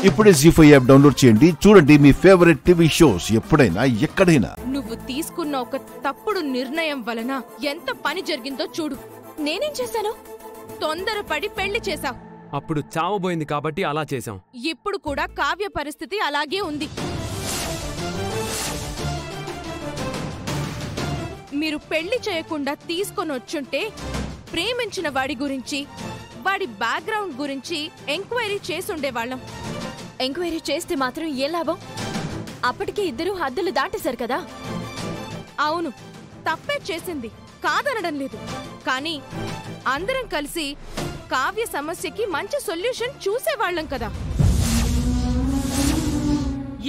ఇప్పుడే జీ5 app download చేయండి. చూడండి మీ ఫేవరెట్ టీవీ షోస్ ఎప్పుడైనా ఎక్కడైనా. నువ్వు తీసుకున్న ఒక తప్పుడు నిర్ణయం వలన ఎంత పని జరిగిందో చూడు. నేనేం చేశాను? తొందరపడి పెళ్లి చేశావు. అప్పుడు చావబోయింది కాబట్టి అలా చేశాం. ఇప్పుడు కూడా కావ్య పరిస్థితి అలాగే ఉంది. మీరు పెళ్లి చేయకుండా తీసుకొనొచ్చుంటే ప్రేమించిన వాడి గురించి, వాడి బ్యాక్గ్రౌండ్ గురించి ఎంక్వైరీ చేసుండేవాళ్ళం. ఎంక్వైరీ చేస్తే మాత్రం ఏ లాభం? అప్పటికే ఇద్దరు హద్దులు దాటేశారు కదా. అవును, తప్పే చేసింది, కాదనడం లేదు. కానీ అందరం కలిసి కావ్య సమస్యకి మంచి సొల్యూషన్ చూసేవాళ్ళం కదా.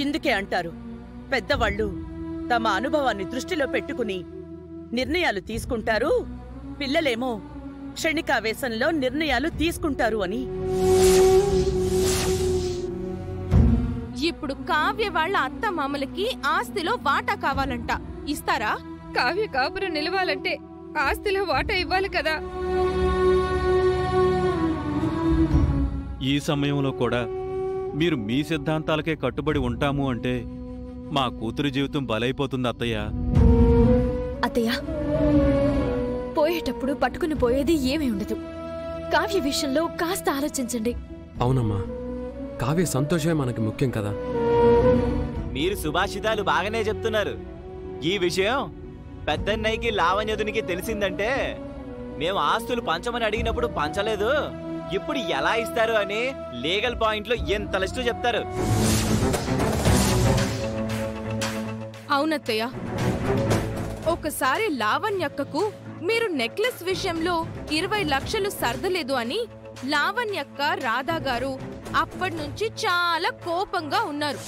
ఇందుకే అంటారు, పెద్దవాళ్ళు తమ అనుభవాన్ని దృష్టిలో పెట్టుకుని నిర్ణయాలు తీసుకుంటారు, పిల్లలేమో క్షణికావేశంలో నిర్ణయాలు తీసుకుంటారు అని. ఇప్పుడు కావ్య వాళ్ళ అత్త మామలకి ఆస్తిలో వాటా కావాలంట. ఇస్తారా? కావ్య కాపురం నిలవాలంటే ఆస్తిలో వాటా ఇవ్వాలి కదా. ఈ సమయంలో కూడా మీరు మీ సిద్ధాంతాలకే కట్టుబడి ఉంటాము అంటే మా కూతురి జీవితం బలైపోతుంది అత్తయ్య. అత్తయ్య, పోయేటప్పుడు పట్టుకుని పోయేది ఏమీ ఉండదు. కావ్య విషయంలో కాస్త ఆలోచించండి. అవునమ్మా, కావ్య సంతోషమే మనకి ముఖ్యం కదా. మీరు సుభాషితాలు బాగానే చెప్తున్నారు. ఈ విషయం పెద్దన్నయ్యకి లావణ్యదునికి తెలిసిందంటే మేము ఆస్తులు పంచమని అడిగినప్పుడు పంచలేదు, ఇప్పుడు ఎలా ఇస్తారు అని లీగల్ పాయింట్లో ఎంత లిస్టు చెప్తారు. అవునత్తయ్య, ఒకసారి లావణ్యక్కకు మీరు నెక్లెస్ విషయంలో 20 లక్షలు సర్దలేదు అని లావణ్యక్క రాధా గారు అప్పటినుంచి చాలా కోపంగా ఉన్నారు.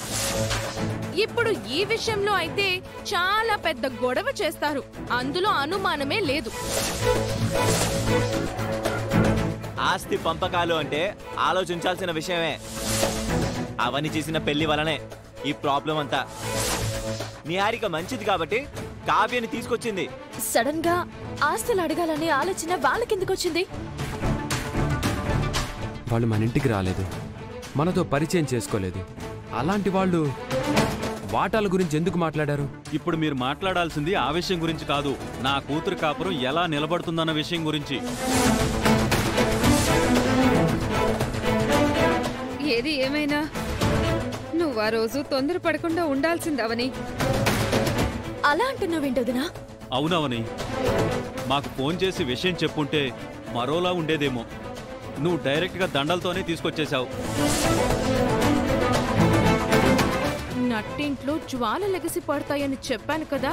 ఇప్పుడు ఈ విషయంలో అయితే చాలా పెద్ద గొడవ చేస్తారు, అందులో అనుమానమే లేదు. ఆస్తి పంపకాలు అంటే ఆలోచించాల్సిన విషయమే. అవని చేసిన పెళ్లి వలనే ఈ ప్రాబ్లం అంతా. నిహారిక మంచిది కాబట్టి కావ్యని తీసుకొచ్చింది. సడన్ గా ఆస్తులు అడగాలనే ఆలోచన వాళ్ళకెందుకొచ్చింది? వాళ్ళు మన ఇంటికి రాలేదు, మనతో పరిచయం చేసుకోలేదు. అలాంటి వాళ్ళు వాటాల గురించి ఎందుకు మాట్లాడారు? ఇప్పుడు మీరు మాట్లాడాల్సింది ఆ విషయం గురించి కాదు, నా కూతురు కాపురం ఎలా నిలబడుతుందన్న విషయం గురించి. ఏది ఏమైనా నువ్వు ఆ రోజు తొందరపడకుండా ఉండాల్సిందవని. అలా అంటున్నావేంటోదినా? అవునవని, మాకు ఫోన్ చేసి విషయం చెప్పుంటే మరోలా ఉండేదేమో. నువ్వు డైరెక్ట్గా దండలతోనే తీసుకొచ్చేశావు. నట్టింట్లో జ్వాల లెగసి పడతాయని చెప్పాను కదా,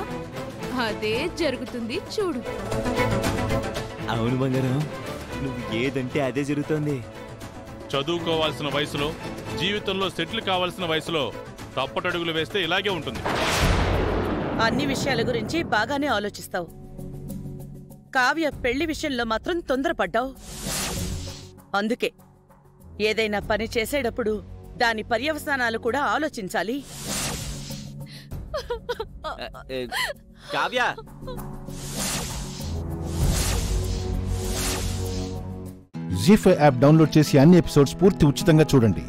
అదే జరుగుతుంది చూడు. అవును బంగారం, నువ్వు ఏదంటే అదే జరుగుతోంది. చదువుకోవాల్సిన వయసులో, జీవితంలో సెటిల్ కావాల్సిన వయసులో తప్పటడుగులు వేస్తే ఇలాగే ఉంటుంది. అన్ని విషయాల గురించి బాగానే ఆలోచిస్తావు, కావ్య పెళ్లి విషయంలో మాత్రం తొందరపడ్డావు. అందుకే ఏదైనా పని చేసేటప్పుడు దాని పర్యవసానాలు కూడా ఆలోచించాలి. కావ్య, జీ5 యాప్ డౌన్లోడ్ చేసి అన్ని ఎపిసోడ్స్ పూర్తి ఉచితంగా చూడండి.